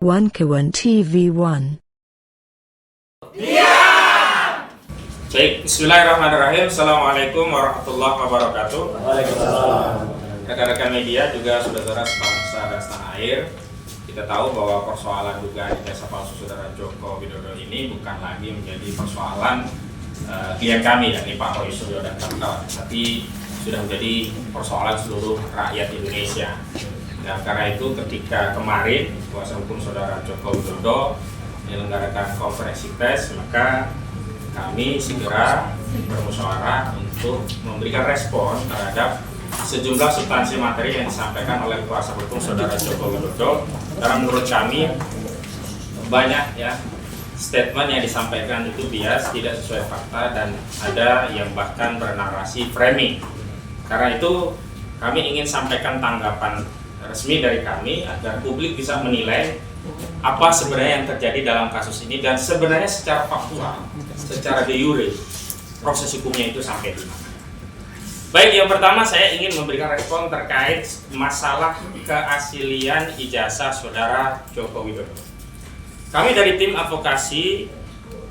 One TV1. Baik, bismillahirrahmanirrahim. Assalamualaikum warahmatullahi wabarakatuh. Rekan-rekan media juga saudara sebangsa dan setanah air. Kita tahu bahwa persoalan dugaan ijazah palsu saudara Joko Widodo ini bukan lagi menjadi persoalan klien kami, yakni Pak Roy Suryo dan kawan-kawan, tapi sudah menjadi persoalan seluruh rakyat Indonesia. Dan karena itu ketika kemarin kuasa hukum saudara Joko Widodo menyelenggarakan konferensi pers, maka kami segera bermusyawarah untuk memberikan respon terhadap sejumlah substansi materi yang disampaikan oleh kuasa hukum saudara Joko Widodo. Karena menurut kami banyak statement yang disampaikan itu bias, tidak sesuai fakta, dan ada yang bahkan bernarasi framing. Karena itu kami ingin sampaikan tanggapan resmi dari kami agar publik bisa menilai apa sebenarnya yang terjadi dalam kasus ini, dan sebenarnya secara faktual, secara de jure proses hukumnya itu sampai di mana. Baik, yang pertama saya ingin memberikan respon terkait masalah keaslian ijazah saudara Joko Widodo. Kami dari tim advokasi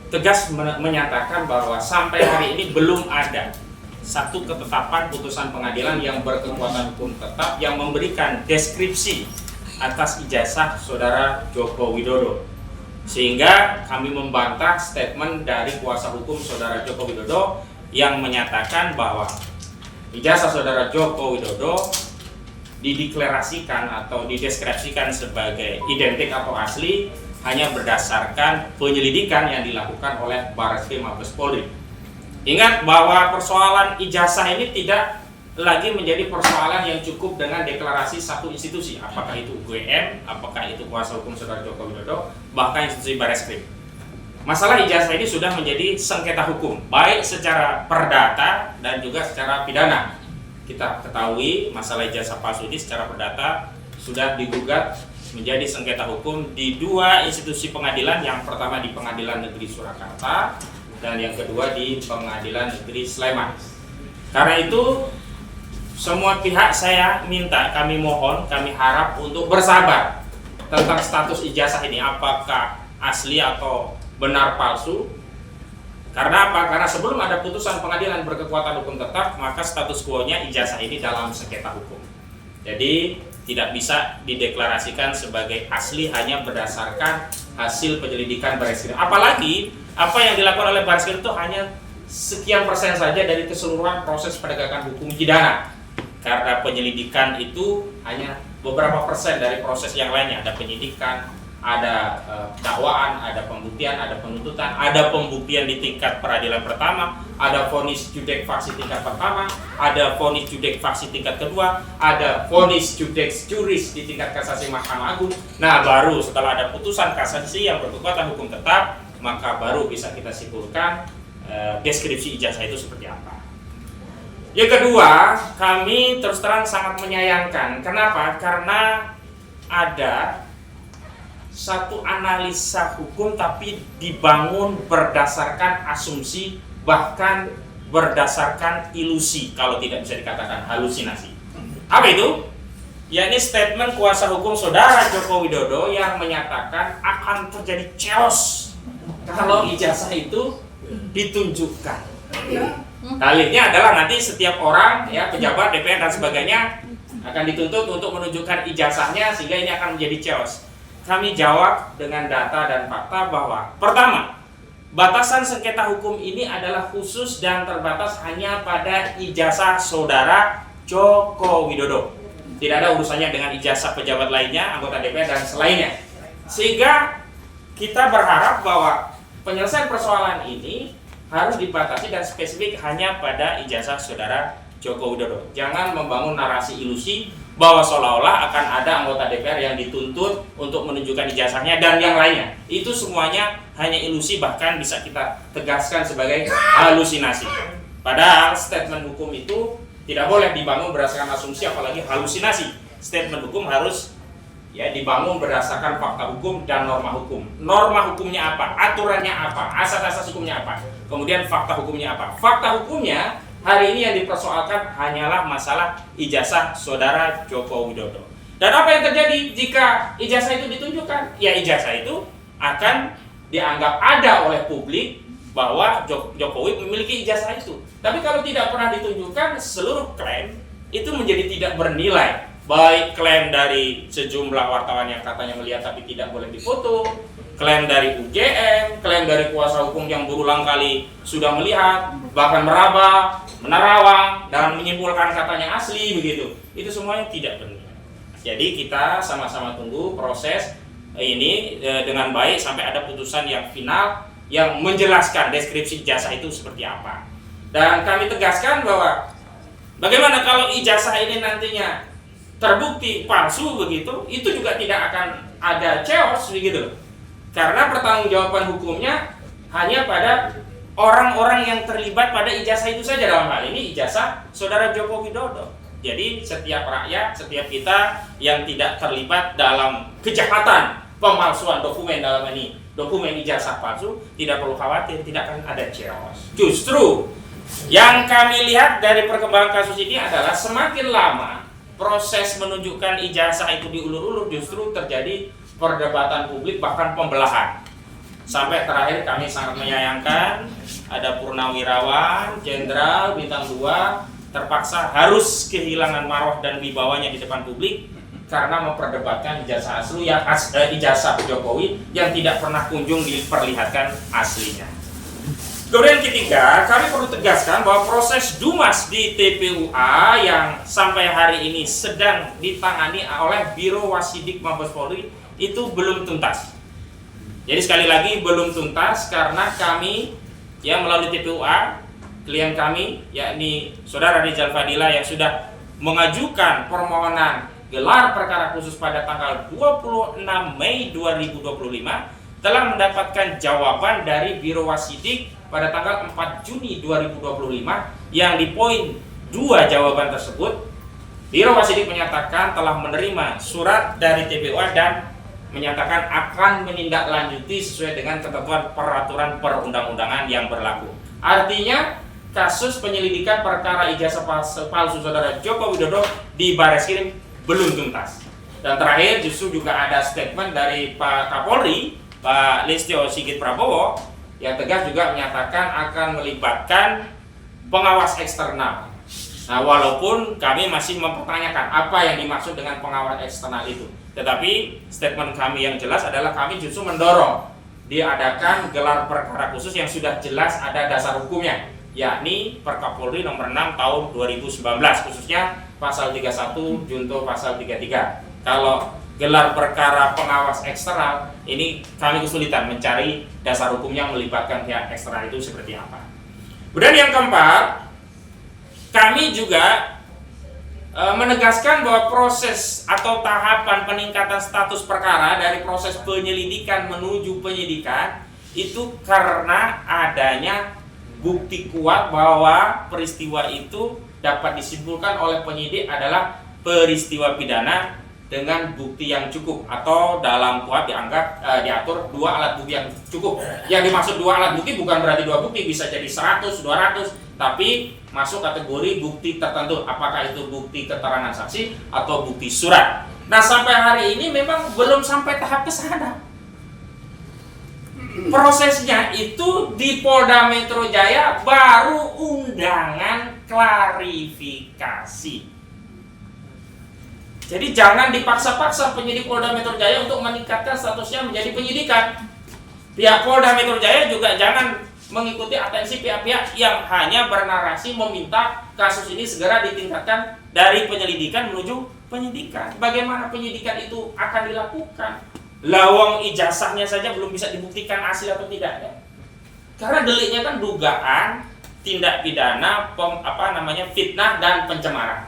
tegas menyatakan bahwa sampai hari ini belum ada satu ketetapan putusan pengadilan yang berkekuatan hukum tetap yang memberikan deskripsi atas ijazah saudara Joko Widodo, sehingga kami membantah statement dari kuasa hukum saudara Joko Widodo yang menyatakan bahwa ijazah saudara Joko Widodo dideklarasikan atau dideskripsikan sebagai identik atau asli hanya berdasarkan penyelidikan yang dilakukan oleh Barreskrim Mabes Polri. Ingat bahwa persoalan ijazah ini tidak lagi menjadi persoalan yang cukup dengan deklarasi satu institusi, apakah itu UGM, apakah itu kuasa hukum saudara Joko Widodo, bahkan institusi Barreskrim. Masalah ijazah ini sudah menjadi sengketa hukum, baik secara perdata dan juga secara pidana. Kita ketahui masalah ijazah palsu ini secara perdata sudah digugat menjadi sengketa hukum di dua institusi pengadilan, yang pertama di Pengadilan Negeri Surakarta dan yang kedua di Pengadilan Negeri Sleman. Karena itu semua pihak saya minta, kami mohon, kami harap untuk bersabar tentang status ijazah ini, apakah asli atau benar palsu. Karena apa? Karena sebelum ada putusan pengadilan berkekuatan hukum tetap, maka status quo-nya ijazah ini dalam sengketa hukum. Jadi tidak bisa dideklarasikan sebagai asli hanya berdasarkan hasil penyelidikan Barreskrim. Apalagi apa yang dilakukan oleh Barreskrim itu hanya sekian persen saja dari keseluruhan proses penegakan hukum pidana. Karena penyelidikan itu hanya beberapa persen dari proses yang lainnya. Ada penyidikan, ada dakwaan, ada pembuktian, ada penuntutan, ada pembuktian di tingkat peradilan pertama, ada vonis judek faksi tingkat pertama, ada vonis judek faksi tingkat kedua, ada vonis judek juris di tingkat kasasi Mahkamah Agung. Nah, baru setelah ada putusan kasasi yang berkekuatan hukum tetap, maka baru bisa kita simpulkan deskripsi ijazah itu seperti apa. Yang kedua, kami terus terang sangat menyayangkan. Kenapa? Karena ada satu analisa hukum tapi dibangun berdasarkan asumsi, bahkan berdasarkan ilusi, kalau tidak bisa dikatakan halusinasi. Apa itu? Yakni statement kuasa hukum saudara Joko Widodo yang menyatakan akan terjadi chaos kalau ijazah itu ditunjukkan. Dalilnya adalah nanti setiap orang, pejabat, DPR dan sebagainya akan dituntut untuk menunjukkan ijazahnya, sehingga ini akan menjadi chaos. Kami jawab dengan data dan fakta bahwa pertama, batasan sengketa hukum ini adalah khusus dan terbatas hanya pada ijazah saudara Joko Widodo. Tidak ada urusannya dengan ijazah pejabat lainnya, anggota DPR dan selainnya. Sehingga kita berharap bahwa penyelesaian persoalan ini harus dibatasi dan spesifik hanya pada ijazah saudara Joko Widodo. Jangan membangun narasi ilusi bahwa seolah-olah akan ada anggota DPR yang dituntut untuk menunjukkan ijazahnya dan yang lainnya. Itu semuanya hanya ilusi, bahkan bisa kita tegaskan sebagai halusinasi. Padahal statement hukum itu tidak boleh dibangun berdasarkan asumsi, apalagi halusinasi. Statement hukum harus dibangun berdasarkan fakta hukum dan norma hukum. Norma hukumnya apa? Aturannya apa? Asas-asas hukumnya apa? Kemudian fakta hukumnya apa? Fakta hukumnya hari ini yang dipersoalkan hanyalah masalah ijazah saudara Joko Widodo. Dan apa yang terjadi jika ijazah itu ditunjukkan? Ya ijazah itu akan dianggap ada oleh publik bahwa Jokowi memiliki ijazah itu. Tapi kalau tidak pernah ditunjukkan, seluruh klaim itu menjadi tidak bernilai. Baik klaim dari sejumlah wartawan yang katanya melihat tapi tidak boleh difoto, klaim dari UGM, klaim dari kuasa hukum yang berulang kali sudah melihat, bahkan meraba, menerawang, dan menyimpulkan katanya asli begitu. Itu semuanya tidak benar. Jadi kita sama-sama tunggu proses ini dengan baik sampai ada putusan yang final yang menjelaskan deskripsi ijazah itu seperti apa. Dan kami tegaskan bahwa bagaimana kalau ijazah ini nantinya terbukti palsu begitu, itu juga tidak akan ada chaos begitu. Karena pertanggungjawaban hukumnya hanya pada orang-orang yang terlibat pada ijazah itu saja, dalam hal ini ijazah Saudara Joko Widodo. Jadi setiap rakyat, setiap kita yang tidak terlibat dalam kejahatan pemalsuan dokumen, dalam ini dokumen ijazah palsu, tidak perlu khawatir, tidak akan ada chaos. Justru yang kami lihat dari perkembangan kasus ini adalah semakin lama proses menunjukkan ijazah itu diulur-ulur, justru terjadi perdebatan publik, bahkan pembelahan. Sampai terakhir kami sangat menyayangkan ada purnawirawan, jenderal, bintang 2 terpaksa harus kehilangan marwah dan wibawanya di depan publik karena memperdebatkan ijazah asli yang ijazah Jokowi yang tidak pernah kunjung diperlihatkan aslinya. Kemudian ketiga, kami perlu tegaskan bahwa proses Dumas di TPUA yang sampai hari ini sedang ditangani oleh Biro Wasidik Mabes Polri itu belum tuntas. Jadi sekali lagi belum tuntas karena kami yang melalui TPUA, klien kami yakni Saudara Rizal Fadila yang sudah mengajukan permohonan gelar perkara khusus pada tanggal 26 Mei 2025 telah mendapatkan jawaban dari Biro Wasidik pada tanggal 4 Juni 2025 yang di poin 2 jawaban tersebut Biro Wasidik menyatakan telah menerima surat dari TPUA dan menyatakan akan menindaklanjuti sesuai dengan ketentuan peraturan perundang-undangan yang berlaku. Artinya kasus penyelidikan perkara ijazah palsu Saudara Joko Widodo di Bareskrim belum tuntas. Dan terakhir justru juga ada statement dari Pak Kapolri, Pak Listio Sigit Prabowo, yang tegas juga menyatakan akan melibatkan pengawas eksternal. Nah, walaupun kami masih mempertanyakan apa yang dimaksud dengan pengawas eksternal itu, tetapi statement kami yang jelas adalah kami justru mendorong diadakan gelar perkara khusus yang sudah jelas ada dasar hukumnya, yakni Perkapolri nomor 6 tahun 2019, khususnya pasal 31 junto pasal 33. Kalau gelar perkara pengawas eksternal ini kami kesulitan mencari dasar hukumnya melibatkan pihak eksternal itu seperti apa. Kemudian yang keempat, kami juga menegaskan bahwa proses atau tahapan peningkatan status perkara dari proses penyelidikan menuju penyidikan itu karena adanya bukti kuat bahwa peristiwa itu dapat disimpulkan oleh penyidik adalah peristiwa pidana dengan bukti yang cukup, atau dalam KUHP diatur 2 alat bukti yang cukup. Yang dimaksud 2 alat bukti bukan berarti 2 bukti, bisa jadi 100, 200, tapi masuk kategori bukti tertentu, apakah itu bukti keterangan saksi atau bukti surat. Nah, sampai hari ini memang belum sampai tahap ke sana. Prosesnya itu di Polda Metro Jaya baru undangan klarifikasi. Jadi jangan dipaksa-paksa penyidik Polda Metro Jaya untuk meningkatkan statusnya menjadi penyidikan. Pihak Polda Metro Jaya juga jangan mengikuti atensi pihak-pihak yang hanya bernarasi meminta kasus ini segera ditingkatkan dari penyelidikan menuju penyidikan. Bagaimana penyidikan itu akan dilakukan? Lawang ijazahnya saja belum bisa dibuktikan asli atau tidak ya. Karena deliknya kan dugaan tindak pidana fitnah dan pencemaran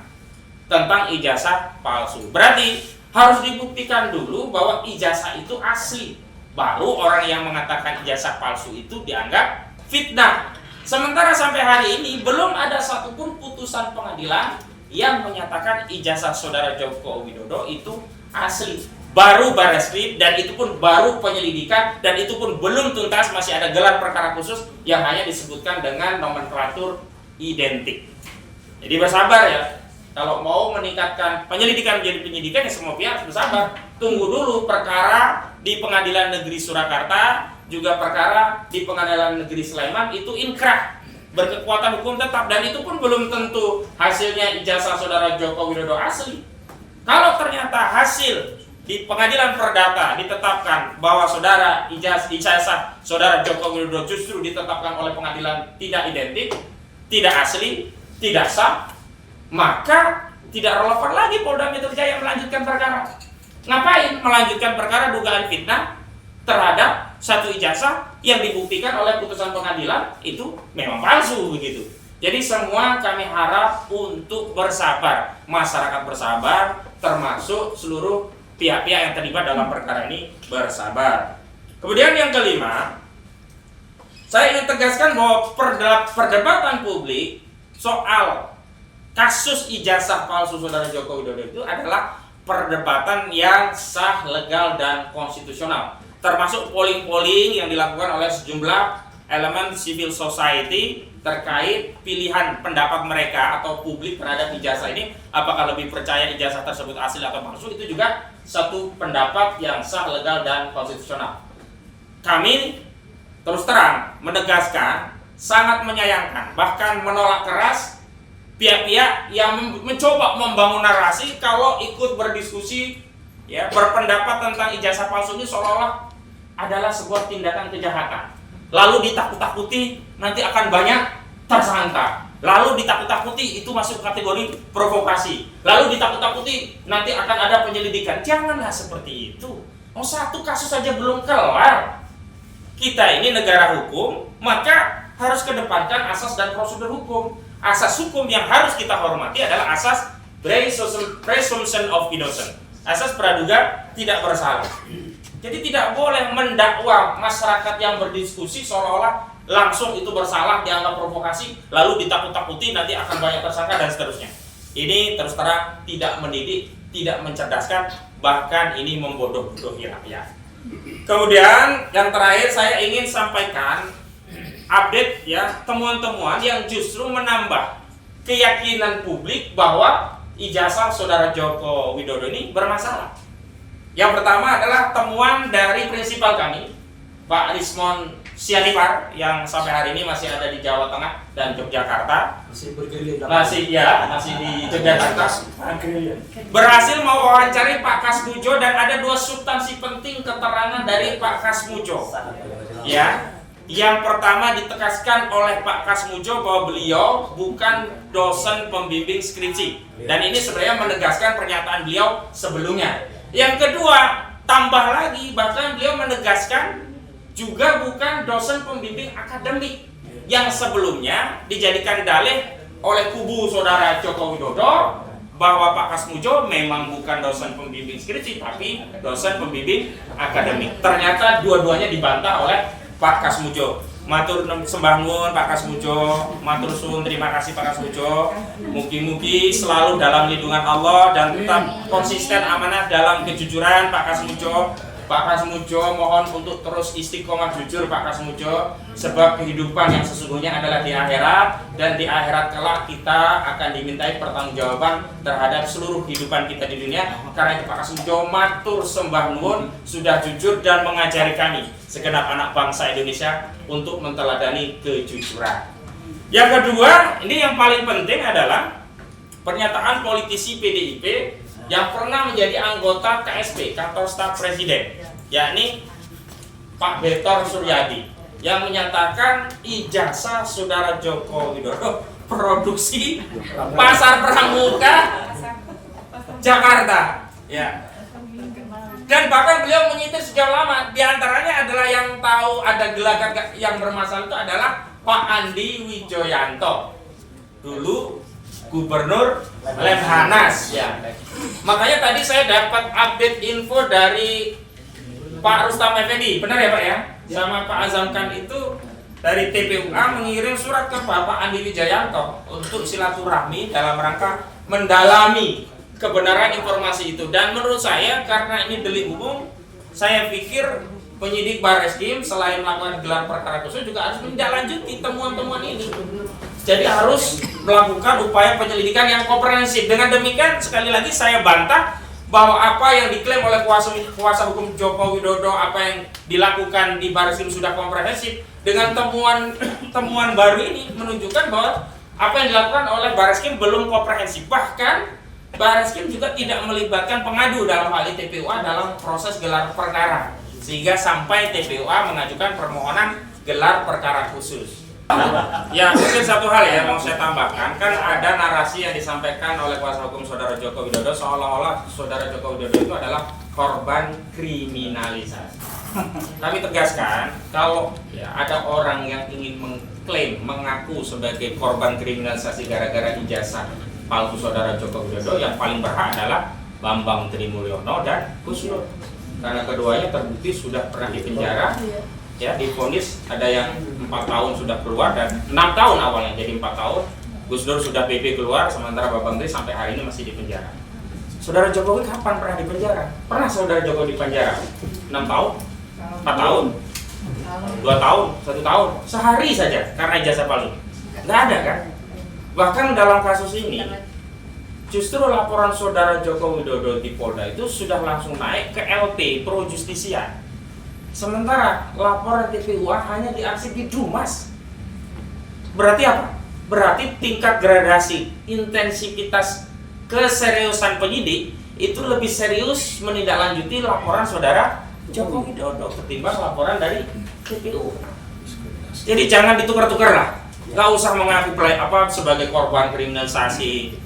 tentang ijazah palsu. Berarti harus dibuktikan dulu bahwa ijazah itu asli. Baru orang yang mengatakan ijazah palsu itu dianggap fitnah. Sementara sampai hari ini belum ada satupun putusan pengadilan yang menyatakan ijazah Saudara Joko Widodo itu asli. Baru Bareskrim, dan itu pun baru penyelidikan, dan itu pun belum tuntas, masih ada gelar perkara khusus yang hanya disebutkan dengan nomenklatur identik. Jadi bersabar ya. Kalau mau meningkatkan penyelidikan menjadi penyidikan, ya semua pihak harus bersabar. Tunggu dulu perkara di Pengadilan Negeri Surakarta, juga perkara di Pengadilan Negeri Sleman itu inkrah, berkekuatan hukum tetap, dan itu pun belum tentu hasilnya ijazah saudara Joko Widodo asli. Kalau ternyata hasil di Pengadilan Perdata ditetapkan bahwa saudara ijazah saudara Joko Widodo justru ditetapkan oleh pengadilan tidak identik, tidak asli, tidak sah, maka tidak relevan lagi Polda Metro Jaya melanjutkan perkara. Ngapain melanjutkan perkara dugaan fitnah terhadap satu ijazah yang dibuktikan oleh putusan pengadilan itu memang palsu begitu. Jadi semua kami harap untuk bersabar, masyarakat bersabar, termasuk seluruh pihak-pihak yang terlibat dalam perkara ini bersabar. Kemudian yang kelima, saya ingin tegaskan bahwa perdebatan publik soal kasus ijazah palsu saudara Joko Widodo itu adalah perdebatan yang sah, legal, dan konstitusional, termasuk polling-polling yang dilakukan oleh sejumlah elemen civil society terkait pilihan pendapat mereka atau publik terhadap ijazah ini, apakah lebih percaya ijazah tersebut asli atau palsu. Itu juga satu pendapat yang sah, legal, dan konstitusional. Kami terus terang menegaskan, sangat menyayangkan, bahkan menolak keras pihak-pihak yang mencoba membangun narasi kalau ikut berdiskusi, ya, berpendapat tentang ijazah palsu ini seolah-olah adalah sebuah tindakan kejahatan. Lalu ditakut-takuti nanti akan banyak tersangka. Lalu ditakut-takuti itu masuk kategori provokasi. Lalu ditakut-takuti nanti akan ada penyelidikan. Janganlah seperti itu. Oh, satu kasus saja belum kelar. Kita ini negara hukum, maka harus kedepankan asas dan prosedur hukum. Asas hukum yang harus kita hormati adalah asas presumption of innocence, asas praduga tidak bersalah. Jadi tidak boleh mendakwa masyarakat yang berdiskusi seolah-olah langsung itu bersalah, dianggap provokasi, lalu ditakut-takuti nanti akan banyak tersangka dan seterusnya. Ini terus terang tidak mendidik, tidak mencerdaskan, bahkan ini membodoh-bodohi rakyat. Kemudian yang terakhir saya ingin sampaikan update, ya, temuan-temuan yang justru menambah keyakinan publik bahwa ijazah saudara Joko Widodo ini bermasalah. Yang pertama adalah temuan dari prinsipal kami, Pak Rismon Sianipar, yang sampai hari ini masih ada di Jawa Tengah dan Yogyakarta. Masih di Yogyakarta. Berhasil mewawancari Pak Kasmujo dan ada dua substansi penting keterangan dari Pak Kasmujo. Ya. Yang pertama ditegaskan oleh Pak Kasmujo bahwa beliau bukan dosen pembimbing skripsi, dan ini sebenarnya menegaskan pernyataan beliau sebelumnya. Yang kedua, tambah lagi, bahkan beliau menegaskan juga bukan dosen pembimbing akademik, yang sebelumnya dijadikan dalih oleh kubu saudara Joko Widodo bahwa Pak Kasmujo memang bukan dosen pembimbing skripsi tapi dosen pembimbing akademik. Ternyata dua-duanya dibantah oleh Pak Kasmujo. Matur sembah nuwun Pak Kasmujo, matur suwun, terima kasih Pak Kasmujo. Mugi-mugi selalu dalam lindungan Allah dan tetap konsisten amanah dalam kejujuran Pak Kasmujo. Pak Kasmujo mohon untuk terus istiqomah jujur Pak Kasmujo, sebab kehidupan yang sesungguhnya adalah di akhirat, dan di akhirat kelak kita akan dimintai pertanggungjawaban terhadap seluruh kehidupan kita di dunia. Karena itu Pak Kasmujo matur sembah nuwun sudah jujur dan mengajari kami segenap anak bangsa Indonesia untuk menteladani kejujuran. Yang kedua, ini yang paling penting adalah pernyataan politisi PDIP yang pernah menjadi anggota KSP, kantor staf presiden, yakni Pak Betor Suryadi, yang menyatakan ijazah saudara Joko Widodo produksi Pasar Pramuka Jakarta, ya. Dan bahkan beliau menyitir sejauh lama. Di antaranya adalah yang tahu ada gelagat yang bermasalah itu adalah Pak Andi Wijoyanto, dulu Gubernur Lemhanas, ya. Makanya tadi saya dapat update info dari Pak Rustam Effendi, benar ya Pak ya? Sama Pak Azamkan itu dari TPUA mengirim surat ke Bapak Andi Wijoyanto untuk silaturahmi dalam rangka mendalami kebenaran informasi itu. Dan menurut saya karena ini delik umum, saya pikir penyidik Barreskrim selain melakukan gelar perkara khusus juga harus menindaklanjuti temuan-temuan ini. Jadi harus melakukan upaya penyelidikan yang komprehensif. Dengan demikian, sekali lagi saya bantah bahwa apa yang diklaim oleh kuasa hukum Joko Widodo, apa yang dilakukan di Barreskrim sudah komprehensif. Dengan temuan baru ini menunjukkan bahwa apa yang dilakukan oleh Barreskrim belum komprehensif. Bahkan Barreskrim juga tidak melibatkan pengadu dalam hal ini TPUA dalam proses gelar perkara, sehingga sampai TPUA mengajukan permohonan gelar perkara khusus. Ya, mungkin satu hal ya mau saya tambahkan, kan ada narasi yang disampaikan oleh kuasa hukum saudara Joko Widodo seolah-olah saudara Joko Widodo itu adalah korban kriminalisasi. Kami tegaskan, kalau ya, ada orang yang ingin mengklaim, mengaku sebagai korban kriminalisasi gara-gara ijazah palsu saudara Joko Widodo, yang paling berhak adalah Bambang Trimulyono dan Gus Dur, karena keduanya terbukti sudah pernah dipenjara. Ya, divonis ada yang 4 tahun sudah keluar dan 6 tahun awalnya jadi 4 tahun. Gus Dur sudah PP keluar, sementara Bambang Tri sampai hari ini masih di penjara. Saudara Jokowi kapan pernah di penjara? Pernah saudara Jokowi di penjara? 6 tahun? 4 tahun? 2 tahun? 1 tahun? Sehari saja karena ijazah palsu. Nggak ada kan? Bahkan dalam kasus ini justru laporan saudara Joko Widodo di Polda itu sudah langsung naik ke LP Pro Justisia. Sementara laporan TPUA hanya diarsip di Dumas. Berarti apa? Berarti tingkat gradasi intensitas keseriusan penyidik itu lebih serius menindaklanjuti laporan saudara Joko Widodo ketimbang laporan dari TPU. Jadi jangan ditukar-tukar lah. Nggak usah mengaku sebagai korban kriminalisasi.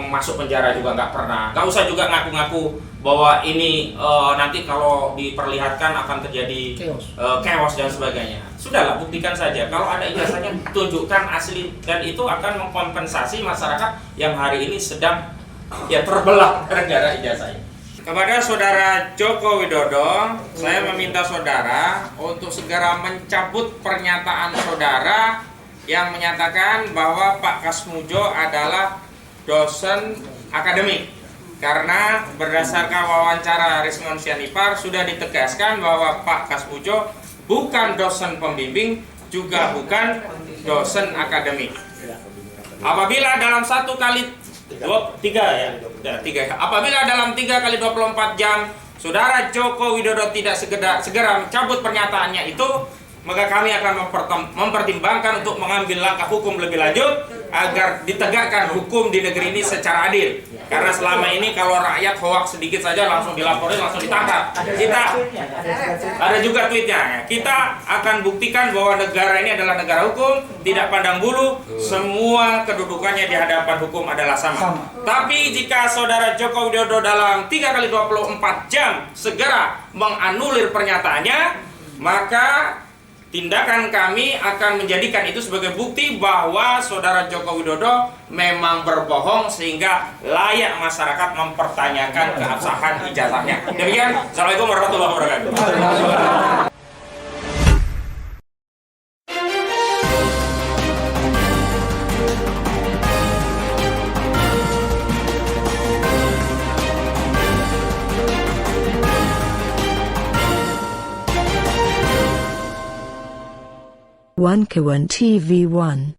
Masuk penjara juga nggak pernah. Nggak usah juga ngaku-ngaku bahwa ini nanti kalau diperlihatkan akan terjadi chaos dan sebagainya. Sudahlah, buktikan saja. Kalau ada ijazahnya, tunjukkan asli, dan itu akan mengkompensasi masyarakat yang hari ini sedang ya terbelah gara-gara ijazahnya. Kepada saudara Joko Widodo, saya meminta saudara untuk segera mencabut pernyataan saudara yang menyatakan bahwa Pak Kasmujo adalah dosen akademik. Karena berdasarkan wawancara Rismon Sianipar sudah ditegaskan bahwa Pak Kasmujo bukan dosen pembimbing, juga bukan dosen akademik. Apabila dalam 1 kali 3 apabila dalam 3 kali 24 jam saudara Joko Widodo tidak segera mencabut pernyataannya itu, maka kami akan mempertimbangkan untuk mengambil langkah hukum lebih lanjut agar ditegakkan hukum di negeri ini secara adil. Karena selama ini kalau rakyat hoaks sedikit saja langsung dilaporin, langsung ditangkap. Kita ada juga tweetnya. Kita akan buktikan bahwa negara ini adalah negara hukum, tidak pandang bulu, semua kedudukannya di hadapan hukum adalah sama. Tapi jika saudara Joko Widodo dalam 3 kali 24 jam segera menganulir pernyataannya, maka tindakan kami akan menjadikan itu sebagai bukti bahwa saudara Joko Widodo memang berbohong sehingga layak masyarakat mempertanyakan keabsahan ijazahnya. Demikian, Assalamualaikum warahmatullahi wabarakatuh. One Kawan TV 1